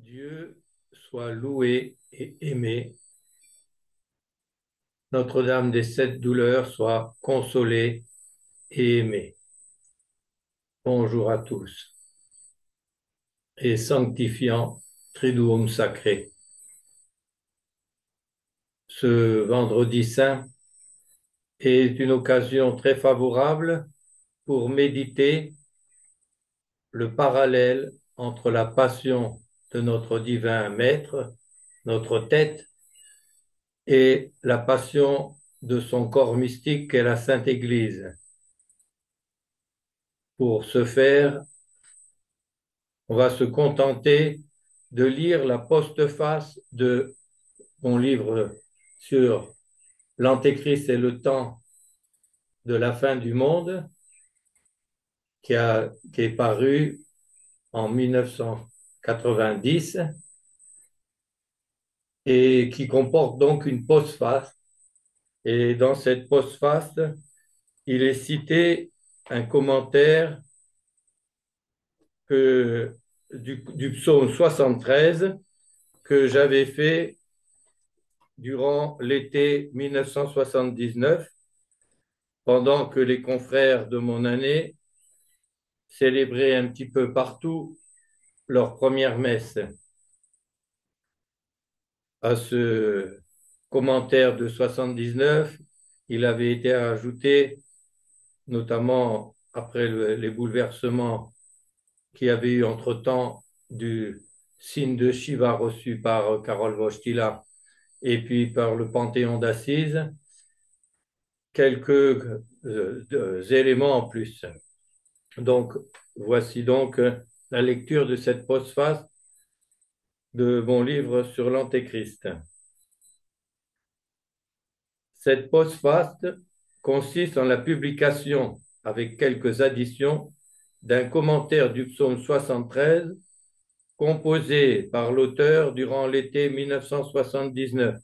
Dieu soit loué et aimé. Notre-Dame des sept douleurs soit consolée et aimée. Bonjour à tous et sanctifiant Triduum sacré. Ce vendredi saint est une occasion très favorable pour méditer le parallèle entre la passion de notre divin Maître, notre tête, et la passion de son corps mystique qu'est la Sainte Église. Pour ce faire, on va se contenter de lire la postface de mon livre sur l'Antéchrist et le temps de la fin du monde, qui est paru en 1990 et qui comporte donc une postface. Et dans cette postface, il est cité un commentaire du psaume 73 que j'avais fait durant l'été 1979, pendant que les confrères de mon année célébraient un petit peu partout leur première messe. À ce commentaire de 79, il avait été ajouté, notamment après les bouleversements qu'il y avait eu entre-temps du signe de Shiva reçu par Karol Wojtyla et puis par le Panthéon d'Assise, quelques éléments en plus. Donc, voici donc la lecture de cette postface de mon livre sur l'Antéchrist. Cette postface consiste en la publication, avec quelques additions, d'un commentaire du psaume 73 composé par l'auteur durant l'été 1979,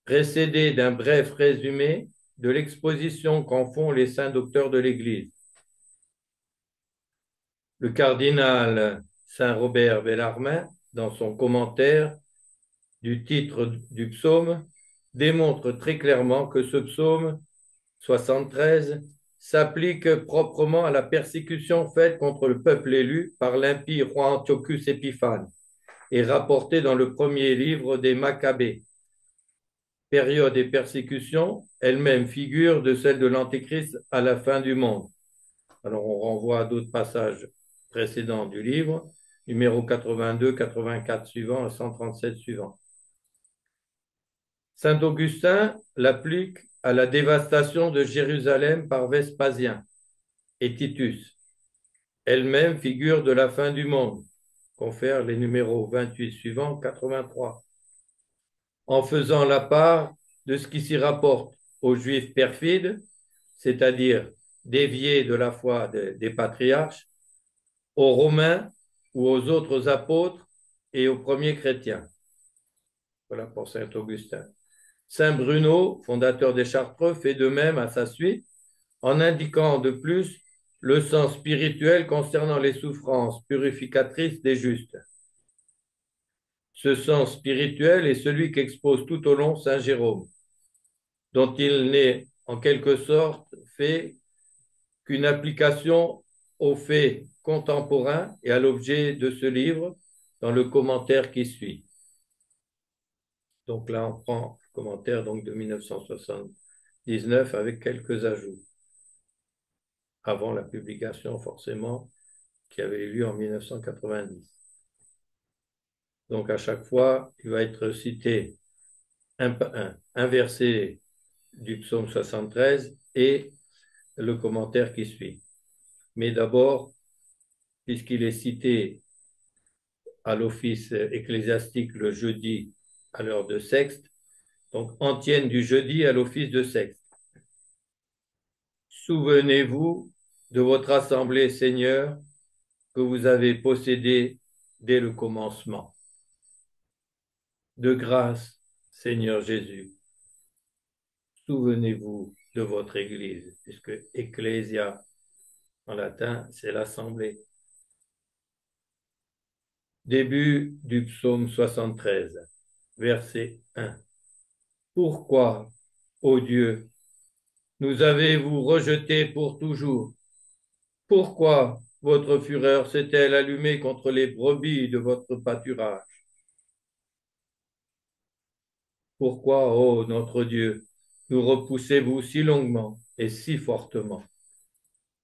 précédé d'un bref résumé de l'exposition qu'en font les saints docteurs de l'Église. Le cardinal Saint-Robert Bellarmin, dans son commentaire du titre du psaume, démontre très clairement que ce psaume 73 s'applique proprement à la persécution faite contre le peuple élu par l'impie roi Antiochus Épiphane et rapportée dans le premier livre des Maccabées. Période et persécution, elle-même figure de celle de l'Antéchrist à la fin du monde. Alors on renvoie à d'autres passages précédents du livre, numéro 82, 84 suivant et 137 suivant. Saint Augustin l'applique à la dévastation de Jérusalem par Vespasien et Titus, elle-même figure de la fin du monde, confère les numéros 28 suivants, 83, en faisant la part de ce qui s'y rapporte aux Juifs perfides, c'est-à-dire déviés de la foi des patriarches, aux Romains ou aux autres apôtres et aux premiers chrétiens. Voilà pour saint Augustin. Saint Bruno, fondateur des Chartreux, fait de même à sa suite, en indiquant de plus le sens spirituel concernant les souffrances purificatrices des justes. Ce sens spirituel est celui qu'expose tout au long saint Jérôme, dont il n'est en quelque sorte fait qu'une application aux faits contemporains et à l'objet de ce livre dans le commentaire qui suit. Donc là, on prend le commentaire donc, de 1979 avec quelques ajouts, avant la publication forcément qui avait eu lieu en 1990. Donc à chaque fois, il va être cité un verset du psaume 73 et le commentaire qui suit. Mais d'abord, puisqu'il est cité à l'office ecclésiastique le jeudi à l'heure de sexte, donc antienne du jeudi à l'office de sexte. Souvenez-vous de votre assemblée, Seigneur, que vous avez possédée dès le commencement. De grâce, Seigneur Jésus, souvenez-vous de votre Église, puisque Ecclesia, en latin, c'est l'assemblée. Début du psaume 73, verset 1. Pourquoi, ô Dieu, nous avez-vous rejetés pour toujours? Pourquoi votre fureur s'est-elle allumée contre les brebis de votre pâturage? Pourquoi, ô notre Dieu, nous repoussez-vous si longuement et si fortement?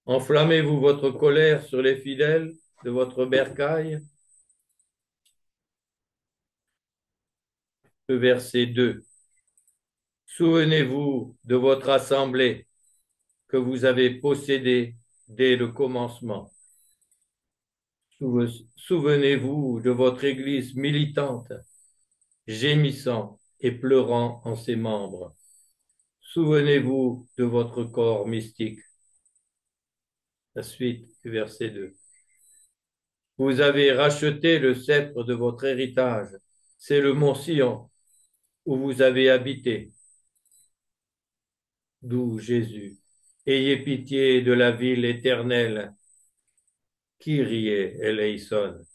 Enflammez-vous votre colère sur les fidèles de votre bercail? Le verset 2. Souvenez-vous de votre assemblée que vous avez possédée dès le commencement. Souvenez-vous de votre Église militante, gémissant et pleurant en ses membres. Souvenez-vous de votre corps mystique. La suite du verset 2. Vous avez racheté le sceptre de votre héritage. C'est le mont Sion où vous avez habité. D'où Jésus. Ayez pitié de la ville éternelle. Kyrie eleison.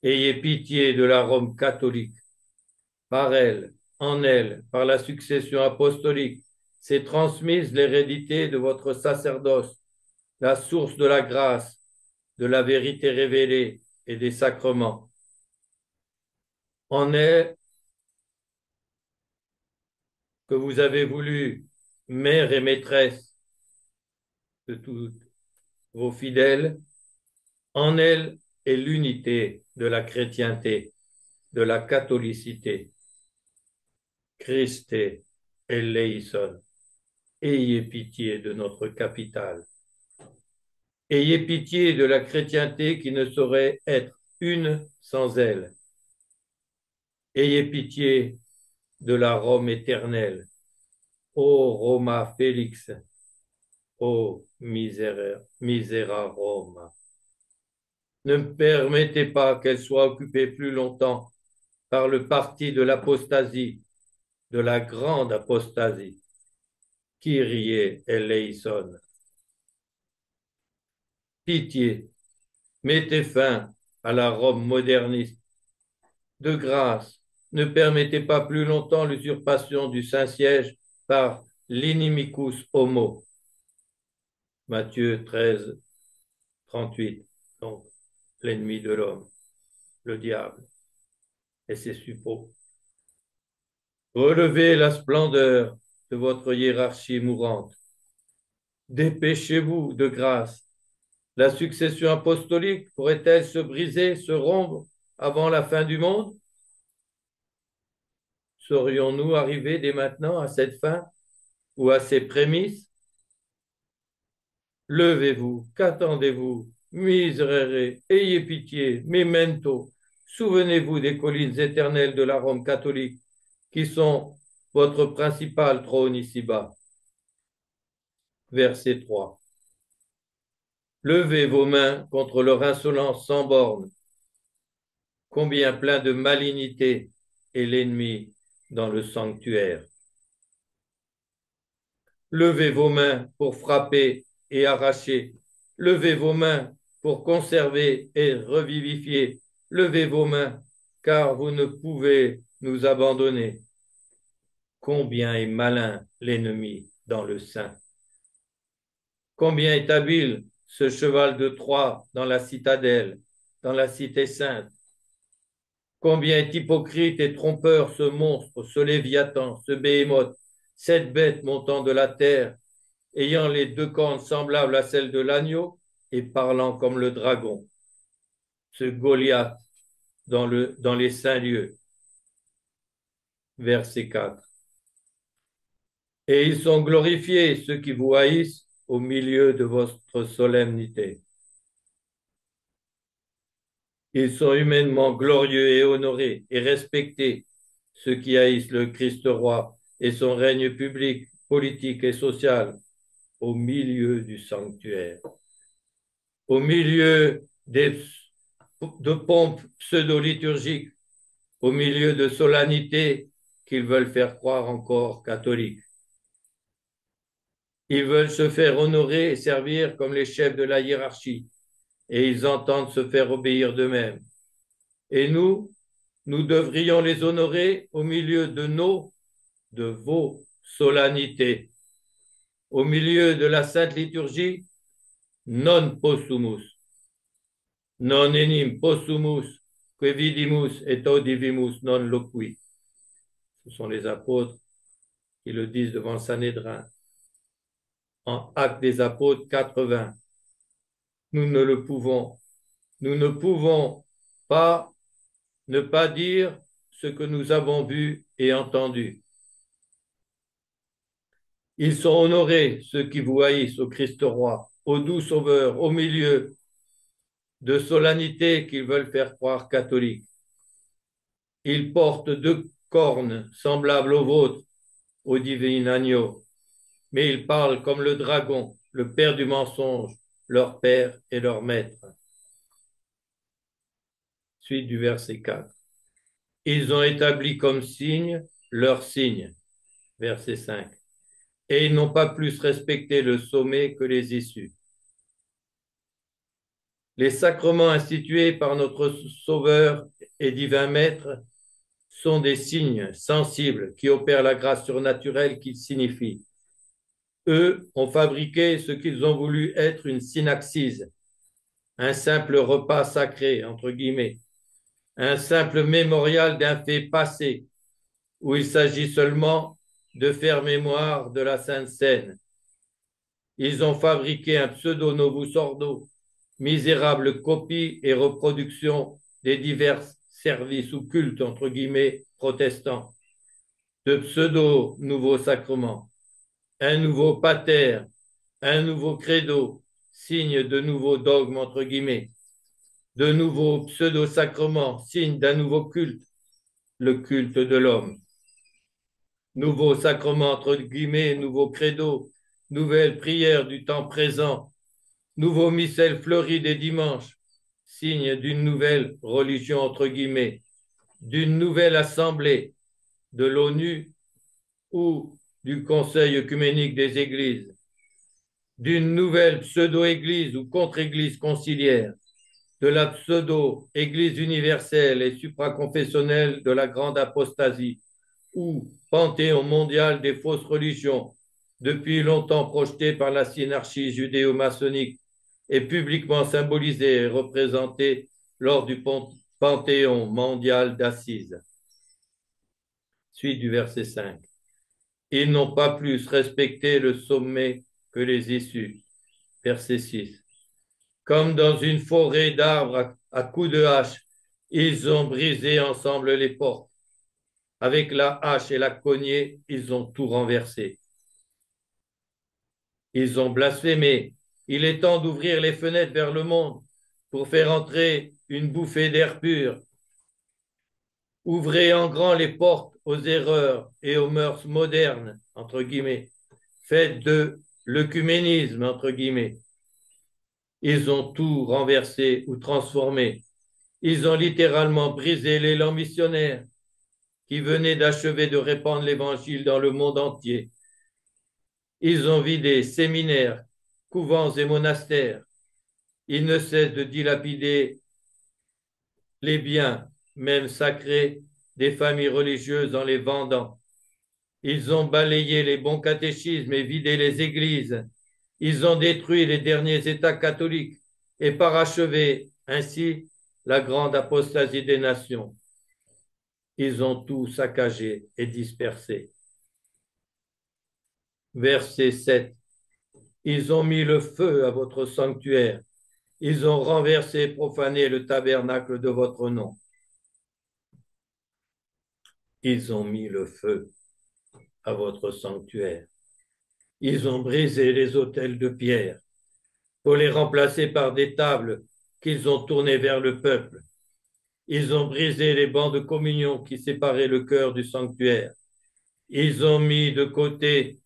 Ayez pitié de la Rome catholique. Par elle, en elle, par la succession apostolique, s'est transmise l'hérédité de votre sacerdoce, la source de la grâce, de la vérité révélée et des sacrements. En elle que vous avez voulu mère et maîtresse de tous vos fidèles, en elle est l'unité de la chrétienté, de la catholicité. Christe eleison. Ayez pitié de notre capitale. Ayez pitié de la chrétienté qui ne saurait être une sans elle. Ayez pitié de la Rome éternelle. Ô Roma Félix, ô misera Roma. Ne permettez pas qu'elle soit occupée plus longtemps par le parti de l'apostasie, de la grande apostasie. Kyrie eleison. Pitié, mettez fin à la Rome moderniste. De grâce, ne permettez pas plus longtemps l'usurpation du Saint-Siège par l'inimicus homo. Matthieu 13, 38. Donc, l'ennemi de l'homme, le diable et ses suppôts. Relevez la splendeur de votre hiérarchie mourante. Dépêchez-vous de grâce. La succession apostolique pourrait-elle se briser, se rompre avant la fin du monde? Serions-nous arrivés dès maintenant à cette fin ou à ces prémices? Levez-vous, qu'attendez-vous? Miserere, ayez pitié, memento. Souvenez-vous des collines éternelles de la Rome catholique, qui sont votre principal trône ici-bas. Verset 3. Levez vos mains contre leur insolence sans borne. Combien plein de malignité est l'ennemi dans le sanctuaire. Levez vos mains pour frapper et arracher. Levez vos mains pour conserver et revivifier. Levez vos mains, car vous ne pouvez nous abandonner. Combien est malin l'ennemi dans le sein. Combien est habile ce cheval de Troie dans la citadelle, dans la cité sainte. Combien est hypocrite et trompeur ce monstre, ce léviathan, ce béhémoth, cette bête montant de la terre, ayant les deux cornes semblables à celles de l'agneau et parlant comme le dragon. Ce Goliath dans les saints lieux. Verset 4. Et ils sont glorifiés, ceux qui vous haïssent, au milieu de votre solennité. Ils sont humainement glorieux et honorés et respectés, ceux qui haïssent le Christ roi et son règne public, politique et social, au milieu du sanctuaire, au milieu de pompes pseudo-liturgiques, au milieu de solennités qu'ils veulent faire croire encore catholiques. Ils veulent se faire honorer et servir comme les chefs de la hiérarchie, et ils entendent se faire obéir d'eux-mêmes. Et nous devrions les honorer au milieu de vos solennités, au milieu de la Sainte Liturgie, non possumus, non enim possumus, que vidimus et audivimus non loqui. Ce sont les apôtres qui le disent devant le Sanhédrin. En Actes des Apôtres 80, nous ne pouvons pas ne pas dire ce que nous avons vu et entendu. Ils sont honorés, ceux qui vous haïssent, au Christ roi, au doux sauveur, au milieu de solennités qu'ils veulent faire croire catholiques. Ils portent 2 cornes semblables aux vôtres, au divin agneau, mais ils parlent comme le dragon, le père du mensonge, leur père et leur maître. Suite du verset 4. Ils ont établi comme signe leur signe, verset 5. Et ils n'ont pas plus respecté le sommet que les issues. Les sacrements institués par notre Sauveur et divin Maître sont des signes sensibles qui opèrent la grâce surnaturelle qu'ils signifient. Eux ont fabriqué ce qu'ils ont voulu être une synaxise, un simple repas sacré, entre guillemets, un simple mémorial d'un fait passé, où il s'agit seulement de faire mémoire de la Sainte Seine. Ils ont fabriqué un pseudo-novus ordo, misérable copie et reproduction des divers services ou cultes, entre guillemets, protestants, de pseudo-nouveaux sacrements, un nouveau pater, un nouveau credo, signe de nouveaux dogmes, entre guillemets, de nouveaux pseudo-sacrements, signe d'un nouveau culte, le culte de l'homme. Nouveau sacrement, entre guillemets, nouveau credo, nouvelle prière du temps présent, nouveau missel fleuri des dimanches, signe d'une nouvelle religion, entre guillemets, d'une nouvelle assemblée de l'ONU ou du Conseil œcuménique des églises, d'une nouvelle pseudo-église ou contre-église conciliaire, de la pseudo-église universelle et supraconfessionnelle de la grande apostasie, ou panthéon mondial des fausses religions, depuis longtemps projeté par la synarchie judéo-maçonnique et publiquement symbolisé et représenté lors du panthéon mondial d'Assise. Suite du verset 5. Ils n'ont pas plus respecté le sommet que les issues. Verset 6. Comme dans une forêt d'arbres à coups de hache, ils ont brisé ensemble les portes. Avec la hache et la cognée, ils ont tout renversé. Ils ont blasphémé. Il est temps d'ouvrir les fenêtres vers le monde pour faire entrer une bouffée d'air pur. Ouvrez en grand les portes aux erreurs et aux mœurs modernes, entre guillemets. Faites de l'œcuménisme, entre guillemets. Ils ont tout renversé ou transformé. Ils ont littéralement brisé l'élan missionnaire qui venait d'achever de répandre l'Évangile dans le monde entier. Ils ont vidé séminaires, couvents et monastères. Ils ne cessent de dilapider les biens, même sacrés, des familles religieuses en les vendant. Ils ont balayé les bons catéchismes et vidé les églises. Ils ont détruit les derniers États catholiques et parachevé ainsi la grande apostasie des nations. Ils ont tout saccagé et dispersé. Verset 7. Ils ont mis le feu à votre sanctuaire. Ils ont renversé et profané le tabernacle de votre nom. Ils ont mis le feu à votre sanctuaire. Ils ont brisé les autels de pierre pour les remplacer par des tables qu'ils ont tournées vers le peuple. Ils ont brisé les bancs de communion qui séparaient le cœur du sanctuaire. Ils ont mis de côté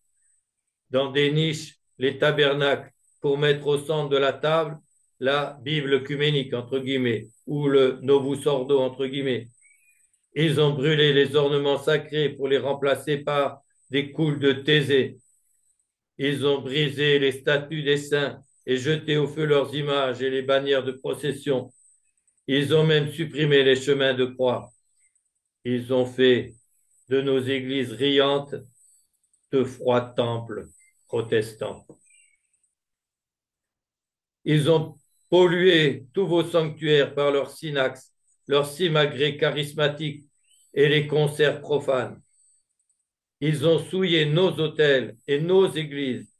dans des niches les tabernacles pour mettre au centre de la table la Bible œcuménique, entre guillemets, ou le Novus Ordo, entre guillemets. Ils ont brûlé les ornements sacrés pour les remplacer par des coules de Thésée. Ils ont brisé les statues des saints et jeté au feu leurs images et les bannières de procession. Ils ont même supprimé les chemins de croix. Ils ont fait de nos églises riantes de froids temples protestants. Ils ont pollué tous vos sanctuaires par leurs synaxes, leurs simagrées charismatiques et les concerts profanes. Ils ont souillé nos autels et nos églises.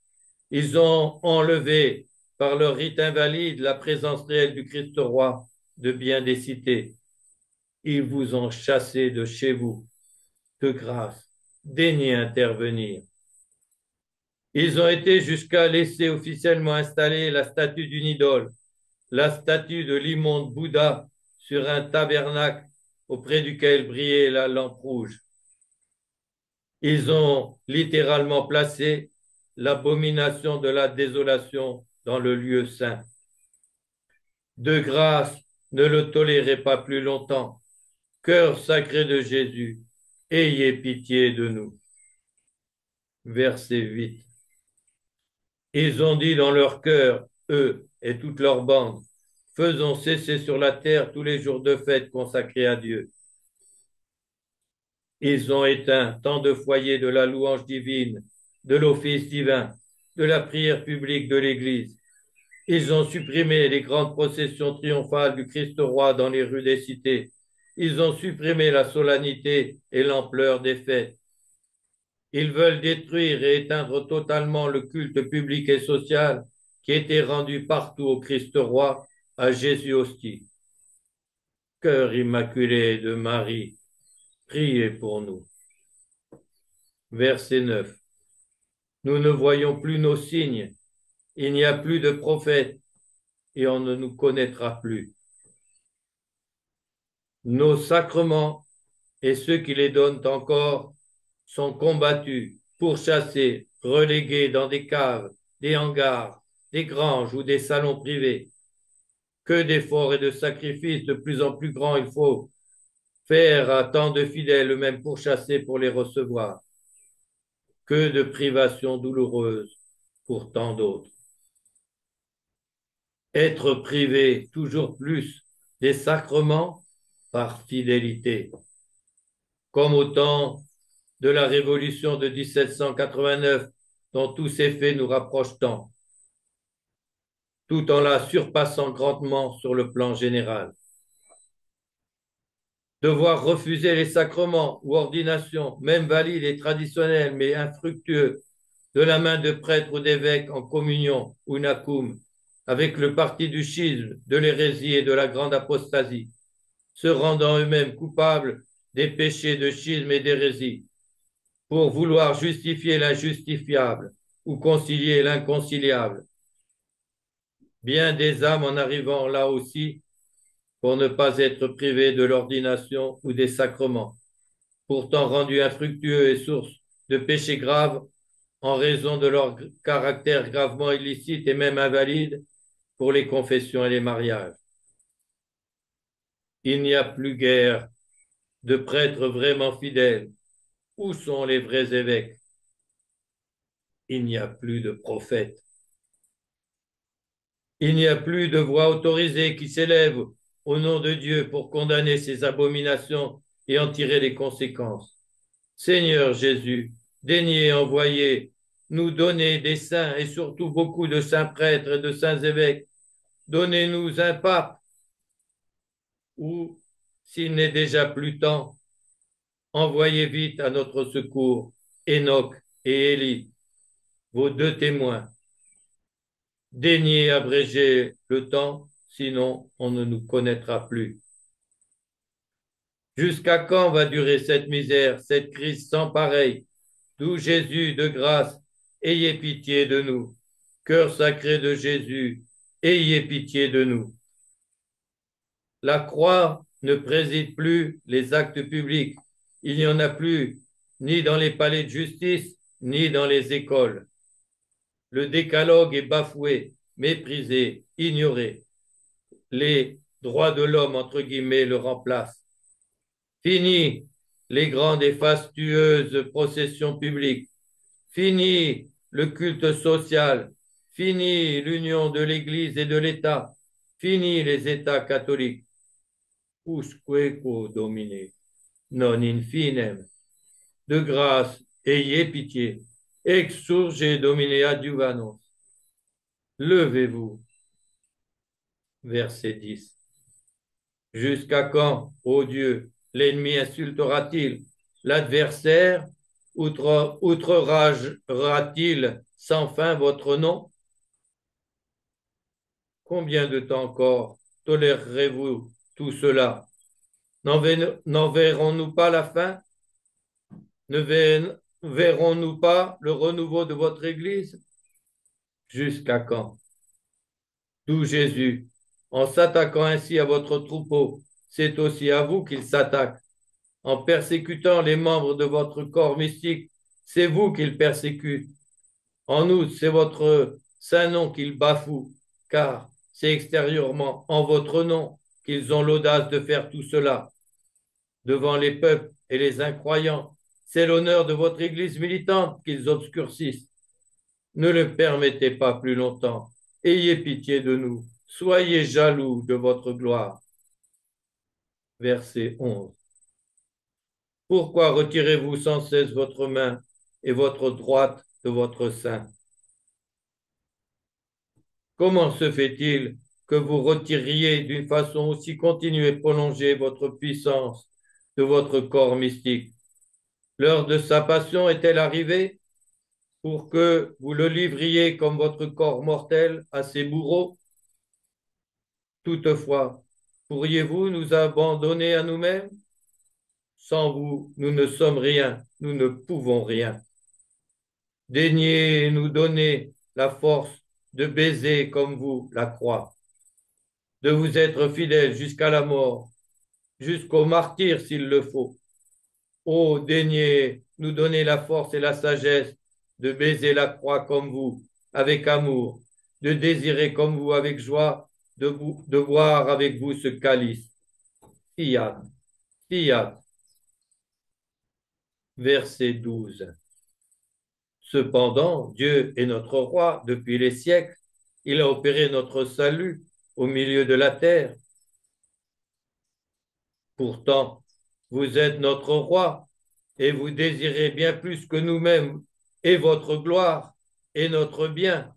Ils ont enlevé par leur rite invalide la présence réelle du Christ roi de bien des cités. Ils vous ont chassé de chez vous. De grâce, daignez intervenir. Ils ont été jusqu'à laisser officiellement installer la statue d'une idole, la statue de l'immonde Bouddha sur un tabernacle auprès duquel brillait la lampe rouge. Ils ont littéralement placé l'abomination de la désolation dans le lieu saint. De grâce, ne le tolérez pas plus longtemps. Cœur sacré de Jésus, ayez pitié de nous. Verset 8. Ils ont dit dans leur cœur, eux et toute leur bande, faisons cesser sur la terre tous les jours de fête consacrés à Dieu. Ils ont éteint tant de foyers de la louange divine, de l'office divin, de la prière publique de l'Église. Ils ont supprimé les grandes processions triomphales du Christ roi dans les rues des cités. Ils ont supprimé la solennité et l'ampleur des fêtes. Ils veulent détruire et éteindre totalement le culte public et social qui était rendu partout au Christ roi, à Jésus hostie. Cœur immaculé de Marie, priez pour nous. Verset 9. Nous ne voyons plus nos signes, il n'y a plus de prophètes et on ne nous connaîtra plus. Nos sacrements et ceux qui les donnent encore sont combattus, pourchassés, relégués dans des caves, des hangars, des granges ou des salons privés. Que d'efforts et de sacrifices de plus en plus grands il faut faire à tant de fidèles eux-mêmes pourchassés pour les recevoir. Que de privations douloureuses pour tant d'autres. Être privé toujours plus des sacrements par fidélité. Comme au temps de la Révolution de 1789, dont tous ces faits nous rapprochent tant, tout en la surpassant grandement sur le plan général. Devoir refuser les sacrements ou ordinations, même valides et traditionnels, mais infructueux, de la main de prêtres ou d'évêques en communion ou nacoum, avec le parti du schisme, de l'hérésie et de la grande apostasie, se rendant eux-mêmes coupables des péchés de schisme et d'hérésie, pour vouloir justifier l'injustifiable ou concilier l'inconciliable. Bien des âmes en arrivant là aussi pour ne pas être privées de l'ordination ou des sacrements, pourtant rendus infructueux et source de péchés graves en raison de leur caractère gravement illicite et même invalide pour les confessions et les mariages. Il n'y a plus guère de prêtres vraiment fidèles. Où sont les vrais évêques? Il n'y a plus de prophètes. Il n'y a plus de voix autorisée qui s'élèvent au nom de Dieu pour condamner ces abominations et en tirer les conséquences. Seigneur Jésus, daignez envoyer, nous donner des saints et surtout beaucoup de saints prêtres et de saints évêques. Donnez-nous un pape ou, s'il n'est déjà plus temps, envoyez vite à notre secours Enoch et Élie, vos deux témoins. Daignez abréger le temps, sinon on ne nous connaîtra plus. Jusqu'à quand va durer cette misère, cette crise sans pareille? D'où Jésus de grâce, ayez pitié de nous. Cœur sacré de Jésus, ayez pitié de nous. La croix ne préside plus les actes publics. Il n'y en a plus, ni dans les palais de justice, ni dans les écoles. Le décalogue est bafoué, méprisé, ignoré. Les droits de l'homme, entre guillemets, le remplacent. Fini les grandes et fastueuses processions publiques. Fini le culte social. Fini l'union de l'Église et de l'État. Fini les États catholiques. usquequo Domine, non infinem. De grâce, ayez pitié. Exsurge Domine adjuvanos. Levez-vous. Verset 10. Jusqu'à quand, ô Dieu, l'ennemi insultera-t-il? L'adversaire outragera-t-il sans fin votre nom? Combien de temps encore tolérerez-vous tout cela? N'en verrons-nous pas la fin? Ne verrons-nous pas le renouveau de votre Église? Jusqu'à quand? D'où Jésus, en s'attaquant ainsi à votre troupeau, c'est aussi à vous qu'il s'attaque. En persécutant les membres de votre corps mystique, c'est vous qu'il persécute. En outre, c'est votre saint nom qu'il bafoue, car c'est extérieurement en votre nom qu'ils ont l'audace de faire tout cela. Devant les peuples et les incroyants, c'est l'honneur de votre Église militante qu'ils obscurcissent. Ne le permettez pas plus longtemps. Ayez pitié de nous. Soyez jaloux de votre gloire. Verset 11. Pourquoi retirez-vous sans cesse votre main et votre droite de votre sein? Comment se fait-il que vous retiriez d'une façon aussi continue et prolongée votre puissance de votre corps mystique? L'heure de sa passion est-elle arrivée pour que vous le livriez comme votre corps mortel à ses bourreaux? Toutefois, pourriez-vous nous abandonner à nous-mêmes? Sans vous, nous ne sommes rien, nous ne pouvons rien. Daignez nous donner la force de baiser comme vous la croix, de vous être fidèles jusqu'à la mort, jusqu'au martyre s'il le faut. Oh, daignez nous donner la force et la sagesse de baiser la croix comme vous, avec amour, de désirer comme vous avec joie, de boire avec vous ce calice. Fiat, fiat. Verset 12. Cependant, Dieu est notre roi depuis les siècles. Il a opéré notre salut au milieu de la terre. Pourtant, vous êtes notre roi et vous désirez bien plus que nous-mêmes et votre gloire et notre bien.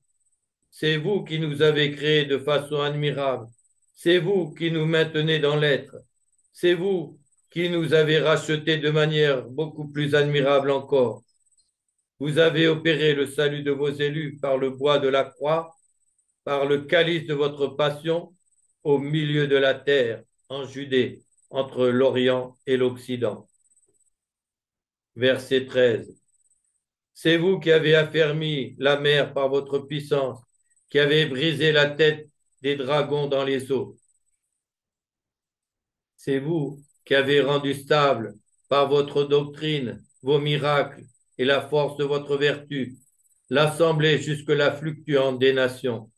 C'est vous qui nous avez créés de façon admirable. C'est vous qui nous maintenez dans l'être. C'est vous qui nous avez rachetés de manière beaucoup plus admirable encore. Vous avez opéré le salut de vos élus par le bois de la croix, par le calice de votre passion, au milieu de la terre, en Judée, entre l'Orient et l'Occident. Verset 13. C'est vous qui avez affermi la mer par votre puissance, qui avez brisé la tête des dragons dans les eaux. C'est vous qui avez rendu stable par votre doctrine, vos miracles et la force de votre vertu, l'assemblée jusque-là fluctuante des nations,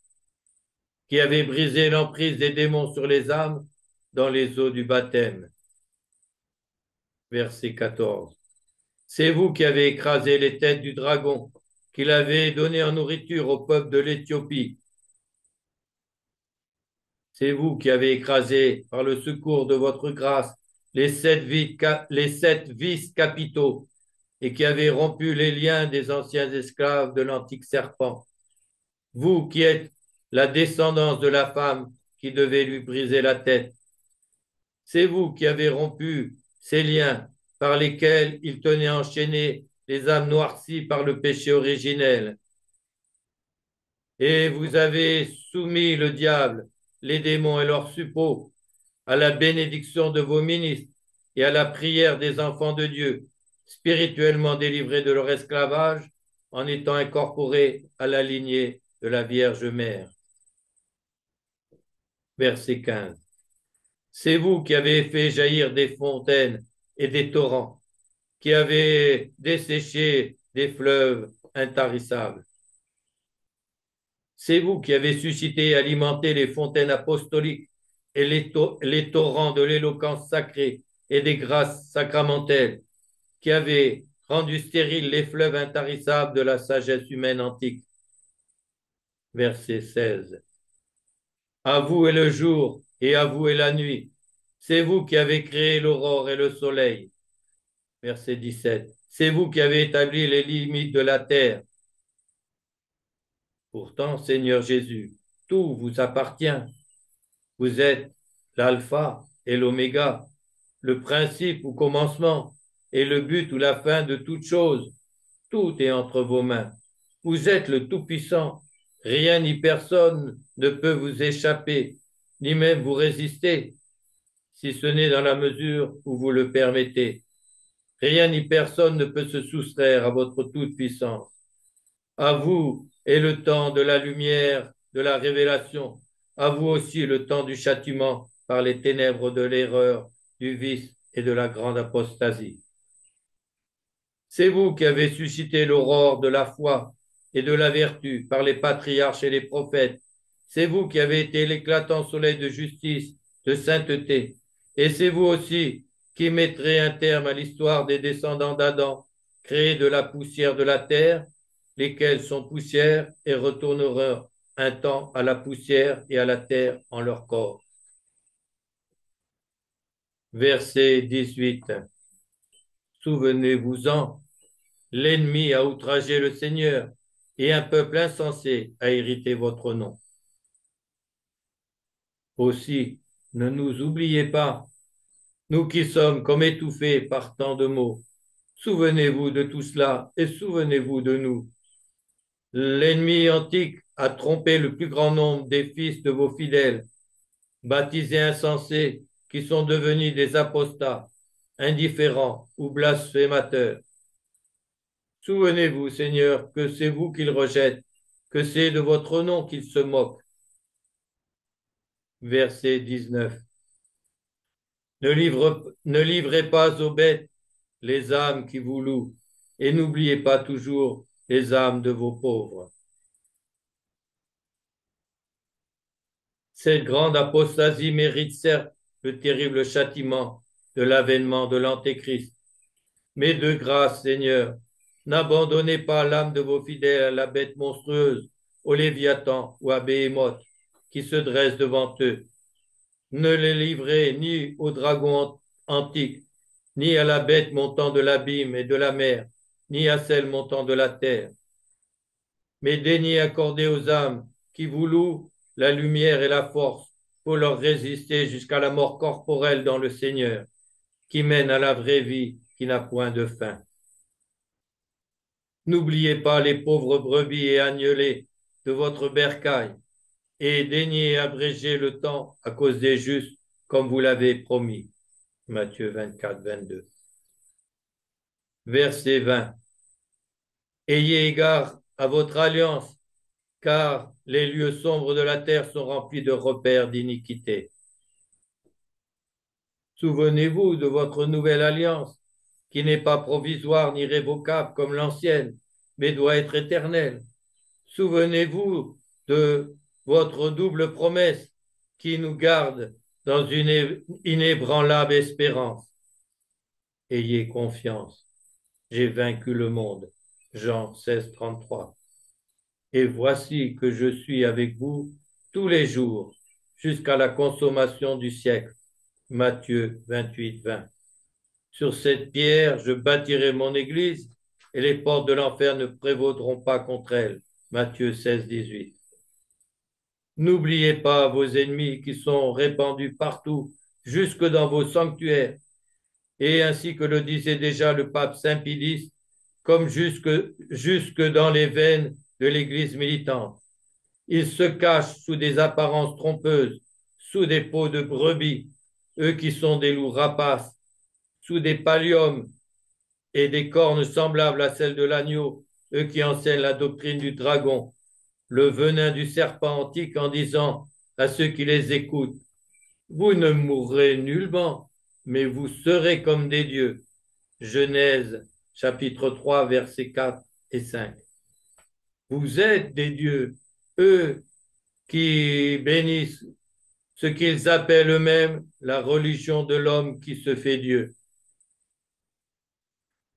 qui avez brisé l'emprise des démons sur les âmes dans les eaux du baptême. Verset 14. C'est vous qui avez écrasé les têtes du dragon, qu'il avait donné en nourriture au peuple de l'Éthiopie. C'est vous qui avez écrasé, par le secours de votre grâce, les sept vices capitaux et qui avez rompu les liens des anciens esclaves de l'antique serpent. Vous qui êtes la descendance de la femme qui devait lui briser la tête. C'est vous qui avez rompu ces liens par lesquels il tenait enchaînées les âmes noircies par le péché originel. Et vous avez soumis le diable, les démons et leurs suppôts à la bénédiction de vos ministres et à la prière des enfants de Dieu, spirituellement délivrés de leur esclavage en étant incorporés à la lignée de la Vierge Mère. Verset 15. C'est vous qui avez fait jaillir des fontaines et des torrents, qui avez desséché des fleuves intarissables. C'est vous qui avez suscité et alimenté les fontaines apostoliques et les torrents de l'éloquence sacrée et des grâces sacramentelles, qui avez rendu stériles les fleuves intarissables de la sagesse humaine antique. Verset 16. À vous est le jour et à vous est la nuit. C'est vous qui avez créé l'aurore et le soleil. Verset 17. C'est vous qui avez établi les limites de la terre. Pourtant, Seigneur Jésus, tout vous appartient. Vous êtes l'alpha et l'oméga, le principe ou commencement, et le but ou la fin de toute chose. Tout est entre vos mains. Vous êtes le Tout-Puissant. Rien ni personne ne peut vous échapper, ni même vous résister, si ce n'est dans la mesure où vous le permettez. Rien ni personne ne peut se soustraire à votre toute-puissance. À vous est le temps de la lumière, de la révélation. À vous aussi le temps du châtiment par les ténèbres de l'erreur, du vice et de la grande apostasie. C'est vous qui avez suscité l'aurore de la foi et de la vertu par les patriarches et les prophètes. C'est vous qui avez été l'éclatant soleil de justice, de sainteté. Et c'est vous aussi qui mettrez un terme à l'histoire des descendants d'Adam, créés de la poussière de la terre, lesquels sont poussière et retourneront un temps à la poussière et à la terre en leur corps. Verset 18. Souvenez-vous-en, l'ennemi a outragé le Seigneur et un peuple insensé a irrité votre nom. Aussi, ne nous oubliez pas, nous qui sommes comme étouffés par tant de maux. Souvenez-vous de tout cela et souvenez-vous de nous. L'ennemi antique a trompé le plus grand nombre des fils de vos fidèles, baptisés insensés, qui sont devenus des apostats, indifférents ou blasphémateurs. Souvenez-vous, Seigneur, que c'est vous qu'ils rejettent, que c'est de votre nom qu'ils se moquent. Verset 19. Ne livrez pas aux bêtes les âmes qui vous louent, et n'oubliez pas toujours les âmes de vos pauvres. Cette grande apostasie mérite certes le terrible châtiment de l'avènement de l'Antéchrist. Mais de grâce, Seigneur, n'abandonnez pas l'âme de vos fidèles à la bête monstrueuse, au Léviathan ou à Béhémoth, qui se dresse devant eux. Ne les livrez ni au dragon antique, ni à la bête montant de l'abîme et de la mer, ni à celle montant de la terre. Mais daignez accorder aux âmes qui vous louent la lumière et la force pour leur résister jusqu'à la mort corporelle dans le Seigneur, qui mène à la vraie vie qui n'a point de fin. N'oubliez pas les pauvres brebis et agnelets de votre bercail, et daignez abréger le temps à cause des justes, comme vous l'avez promis. Matthieu 24, 22. Verset 20. Ayez égard à votre alliance, car les lieux sombres de la terre sont remplis de repères d'iniquité. Souvenez-vous de votre nouvelle alliance, qui n'est pas provisoire ni révocable comme l'ancienne, mais doit être éternelle. Souvenez-vous de votre double promesse qui nous garde dans une inébranlable espérance. Ayez confiance. J'ai vaincu le monde. Jean 16, 33. Et voici que je suis avec vous tous les jours jusqu'à la consommation du siècle. Matthieu 28, 20. Sur cette pierre, je bâtirai mon église et les portes de l'enfer ne prévaudront pas contre elle. Matthieu 16, 18. N'oubliez pas vos ennemis qui sont répandus partout, jusque dans vos sanctuaires, et ainsi que le disait déjà le pape Saint Pie, comme jusque dans les veines de l'Église militante. Ils se cachent sous des apparences trompeuses, sous des peaux de brebis, eux qui sont des loups rapaces, sous des palliums et des cornes semblables à celles de l'agneau, eux qui enseignent la doctrine du dragon, le venin du serpent antique en disant à ceux qui les écoutent, vous ne mourrez nullement, mais vous serez comme des dieux. Genèse chapitre 3, versets 4 et 5. Vous êtes des dieux, eux qui bénissent ce qu'ils appellent eux-mêmes la religion de l'homme qui se fait Dieu.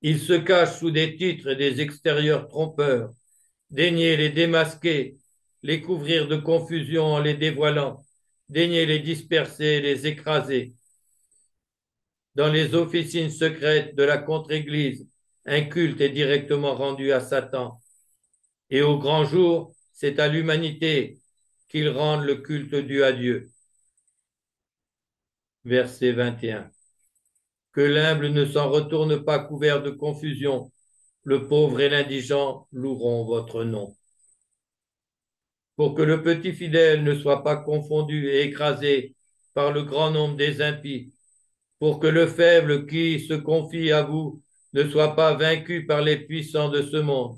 Ils se cachent sous des titres et des extérieurs trompeurs. Daignez les démasquer, les couvrir de confusion en les dévoilant. Daignez les disperser, les écraser. dans les officines secrètes de la contre-église, un culte est directement rendu à Satan. Et au grand jour, c'est à l'humanité qu'ils rendent le culte dû à Dieu. Verset 21. Que l'humble ne s'en retourne pas couvert de confusion. Le pauvre et l'indigent loueront votre nom. Pour que le petit fidèle ne soit pas confondu et écrasé par le grand nombre des impies, pour que le faible qui se confie à vous ne soit pas vaincu par les puissants de ce monde,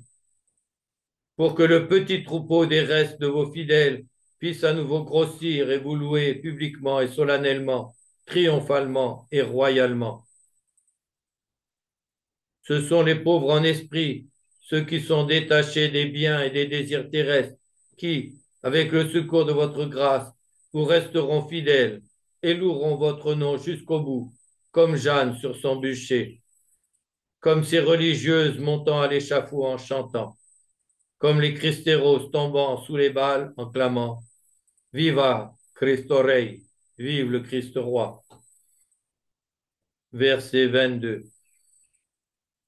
pour que le petit troupeau des restes de vos fidèles puisse à nouveau grossir et vous louer publiquement et solennellement, triomphalement et royalement. Ce sont les pauvres en esprit, ceux qui sont détachés des biens et des désirs terrestres, qui, avec le secours de votre grâce, vous resteront fidèles et loueront votre nom jusqu'au bout, comme Jeanne sur son bûcher, comme ces religieuses montant à l'échafaud en chantant, comme les Christéros tombant sous les balles en clamant Viva Cristo Rey, vive le Christ roi. Verset 22.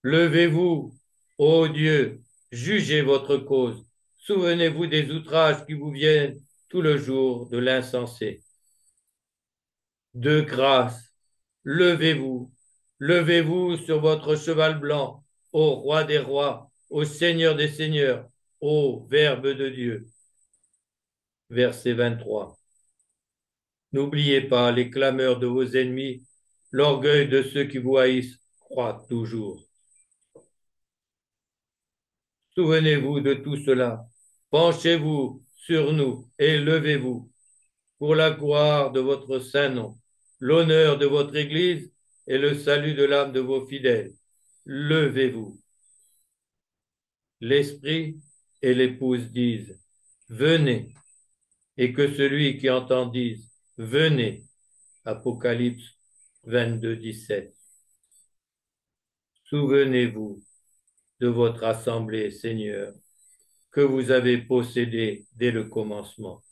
Levez-vous, ô Dieu, jugez votre cause. Souvenez-vous des outrages qui vous viennent tout le jour de l'insensé. De grâce, levez-vous, levez-vous sur votre cheval blanc, ô roi des rois, ô Seigneur des seigneurs, ô Verbe de Dieu. Verset 23. N'oubliez pas les clameurs de vos ennemis, l'orgueil de ceux qui vous haïssent croît toujours. Souvenez-vous de tout cela. Penchez-vous sur nous et levez-vous pour la gloire de votre saint nom, l'honneur de votre Église et le salut de l'âme de vos fidèles. Levez-vous. L'Esprit et l'Épouse disent, venez, et que celui qui entend dise, venez. Apocalypse 22, 17. Souvenez-vous de votre assemblée, Seigneur, que vous avez possédée dès le commencement.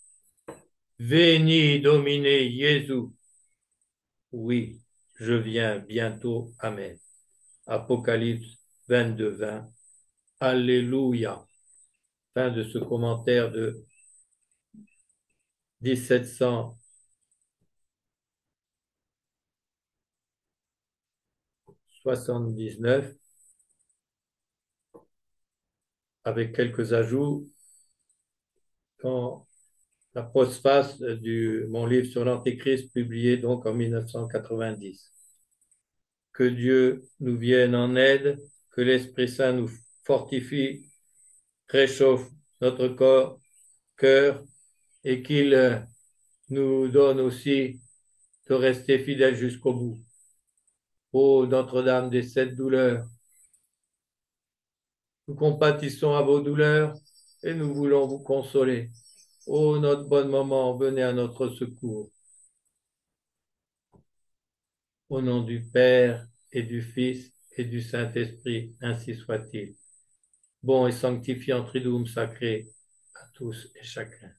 Veni Domine Jésus. Oui, je viens bientôt. Amen. Apocalypse 22, 20. Alléluia. Fin de ce commentaire de 1779, avec quelques ajouts dans la postface de mon livre sur l'Antéchrist, publié donc en 1990. Que Dieu nous vienne en aide, que l'Esprit Saint nous fortifie, réchauffe notre cœur et qu'il nous donne aussi de rester fidèles jusqu'au bout. Ô Notre-Dame des 7 douleurs, nous compatissons à vos douleurs et nous voulons vous consoler. Ô notre bon moment, venez à notre secours. Au nom du Père et du Fils et du Saint-Esprit, ainsi soit-il. Bon et sanctifiant Triduum sacré à tous et chacun.